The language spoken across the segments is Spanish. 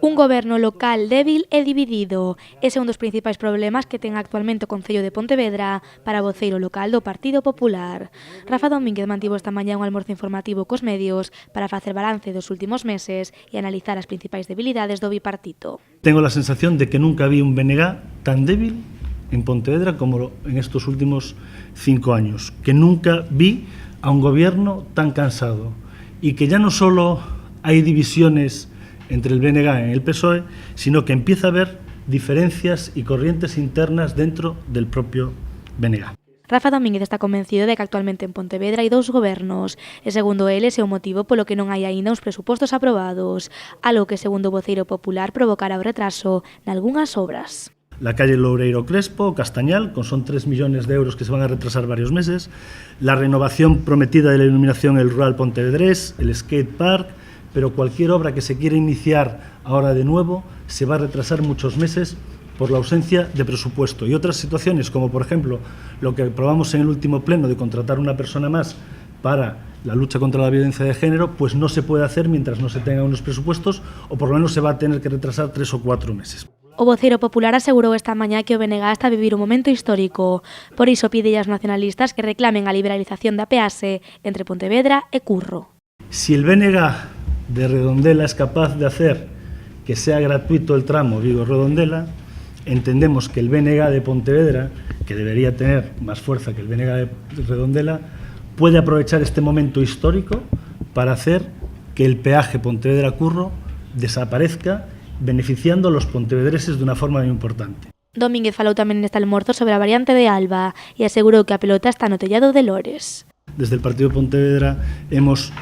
Un goberno local débil e dividido. Ese é un dos principais problemas que ten actualmente o Concello de Pontevedra para o voceiro local do Partido Popular. Rafa Domínguez mantivo esta mañá un almorzo informativo cos medios para facer balance dos últimos meses e analizar as principais debilidades do bipartito. Tengo la sensación de que nunca vi un BNG tan débil en Pontevedra como en estos últimos 5 años, que nunca vi a un gobierno tan cansado y que ya no solo hay divisiones entre el BNG y el PSOE, sino que empieza a haber diferencias y corrientes internas dentro del propio BNG. Rafa Domínguez está convencido de que actualmente en Pontevedra hai dous gobernos e, segundo el, ese é o motivo polo que non hai aínda uns presupostos aprobados, algo que, segundo o voceiro popular, provocará o retraso nalgunhas obras. La calle Loureiro Crespo, Castañal, son 3 millones de euros que se van a retrasar varios meses, la renovación prometida de la iluminación en el rural pontevedrés, el skate park, pero cualquier obra que se quiera iniciar ahora de nuevo se va a retrasar muchos meses por la ausencia de presupuesto. Y otras situaciones, como por ejemplo lo que aprobamos en el último pleno de contratar una persona más para la lucha contra la violencia de género, pues no se puede hacer mientras no se tengan unos presupuestos, o por lo menos se va a tener que retrasar 3 o 4 meses. O voceiro popular asegurou esta mañá que o BNG está a vivir un momento histórico. Por iso pide aos nacionalistas que reclamen a liberalización da peaxe entre Pontevedra e Curro. Si el BNG de Redondela es capaz de hacer que sea gratuito el tramo Vigo-Redondela, entendemos que el BNG de Pontevedra, que debería tener más fuerza que el BNG de Redondela, puede aprovechar este momento histórico para hacer que el peaje Pontevedra-Curro desaparezca, beneficiando a los pontevedreses de una forma muy importante. Domínguez falou tamén neste almorzo sobre a variante de Alba e asegurou que a pelota está no tellado de Lores. Desde el Partido de Pontevedra hemos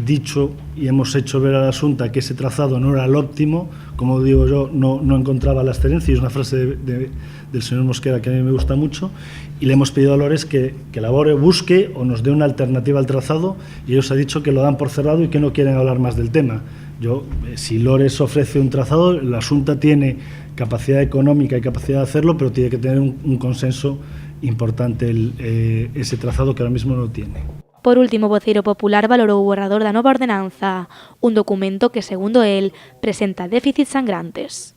dicho y hemos hecho ver a la Xunta que ese trazado no era el óptimo, como digo yo, no encontraba la excelencia, y es una frase del señor Mosquera que a mí me gusta mucho, y le hemos pedido a Lores que elabore, busque o nos dé una alternativa al trazado, y ellos han dicho que lo dan por cerrado y que no quieren hablar más del tema. Yo, si Lores ofrece un trazado, la Xunta tiene capacidad económica y capacidad de hacerlo, pero tiene que tener un consenso importante ese trazado que ahora mismo no tiene. Por último, o voceiro popular valorou o borrador da nova ordenanza, un documento que, segundo el, presenta déficits sangrantes.